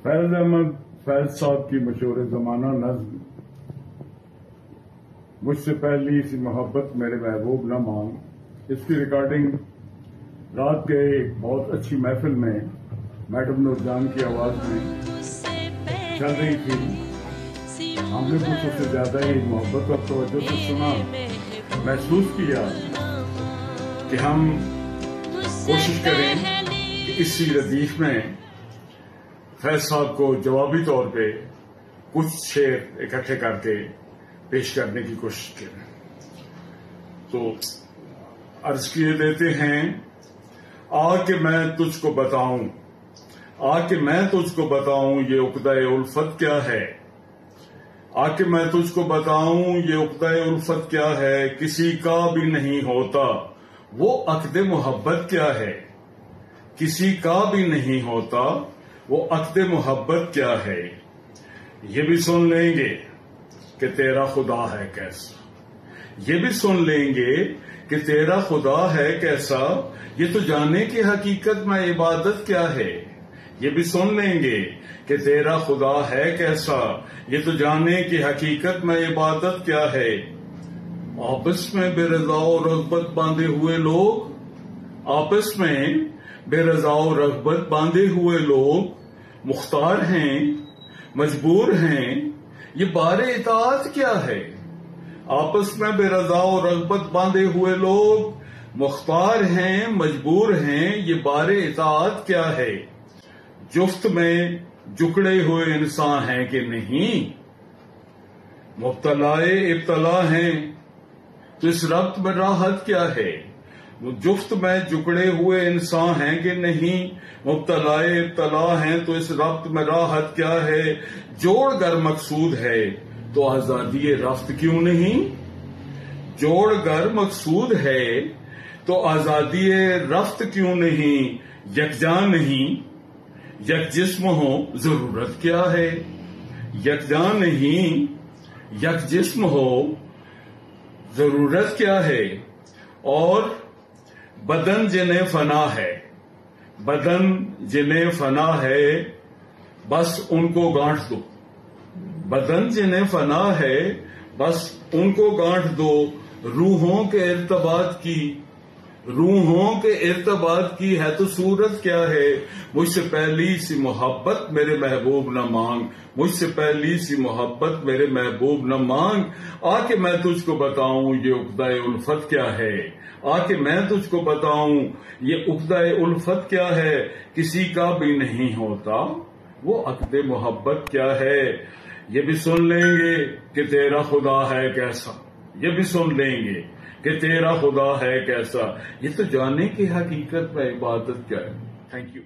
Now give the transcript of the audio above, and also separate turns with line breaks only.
فیض احمد فیض صاحب کی مشہور زمانہ نظم مجھ سے پہلی سی محبت میرے محبوب نہ مانگ، اس کی ریکارڈنگ رات کے ایک بہت اچھی محفل میں میڈم نور جان کی آواز میں چل رہی تھی۔ ہم نے کچھ اس سے زیادہ ہی محبت اور توجہ سے سنا، محسوس کیا کہ ہم کوشش کریں کہ اسی ردیف میں فیض صاحب کو جوابی طور پہ کچھ شعر اکٹھے کر کے پیش کرنے کی کوشش کریں۔ تو عرض کیے دیتے ہیں، آ کے میں تجھ کو بتاؤں، آ کے میں تجھ کو بتاؤں یہ عقدہ الفت کیا ہے، آ کے میں تجھ کو بتاؤں یہ عقدہ الفت کیا ہے، کسی کا بھی نہیں ہوتا وہ عقد محبت کیا ہے، کسی کا بھی نہیں ہوتا وہ عقد محبت کیا ہے۔ یہ بھی سن لیں گے کہ تیرا خدا ہے کیسا، یہ بھی سن لیں گے کہ تیرا خدا ہے کیسا، یہ تو جانے کی حقیقت میں عبادت کیا ہے۔ یہ بھی سن لیں گے کہ تیرا خدا ہے کیسا، یہ تو جانے کی حقیقت میں عبادت کیا ہے۔ آپس میں بے رضا و رغبت باندھے ہوئے لوگ، آپس میں بے رضا و رغبت باندھے ہوئے لوگ مختار ہیں، مجبور ہیں، یہ بار اطاعت کیا ہے۔ آپس میں بے رضا و رغبت باندھے ہوئے لوگ مختار ہیں، مجبور ہیں، یہ بار اطاعت کیا ہے۔ جفت میں جکڑے ہوئے انسان ہیں کہ نہیں، مبتلا ابتلا ہیں، تو اس ربط میں راحت کیا ہے۔ جفت میں جکڑے ہوئے انسان ہیں کہ نہیں، مبتلا ابتلا ہیں، تو اس ربط میں راحت کیا ہے۔ جوڑ گر مقصود ہے تو آزادی رفت کیوں نہیں، جوڑ گر مقصود ہے تو آزادی رفت کیوں نہیں۔ یکجاں نہیں یک جسم ہو ضرورت کیا ہے، یکجاں نہیں یک جسم ہو ضرورت کیا ہے۔ اور بدن جنہیں فنا ہے، بدن جنہیں فنا ہے، بس ان کو گانٹھ دو، بدن جنہیں فنا ہے بس ان کو گانٹھ دو۔ روحوں کے ارتباط کی، روحوں کے ارتباط کی ہے تو صورت کیا ہے۔ مجھ سے پہلی سی محبت میرے محبوب نہ مانگ، مجھ سے پہلی سی محبت میرے محبوب نہ مانگ، آ کے میں تجھ کو بتاؤں یہ عقدہ الفت کیا ہے، آ کے میں تجھ کو بتاؤں یہ عقدہ الفت کیا ہے، کسی کا بھی نہیں ہوتا وہ عقد محبت کیا ہے۔ یہ بھی سن لیں گے کہ تیرا خدا ہے کیسا، یہ بھی سن لیں گے کہ تیرا خدا ہے کیسا، یہ تو جانے کی حقیقت میں عبادت کیا ہے۔ Thank you.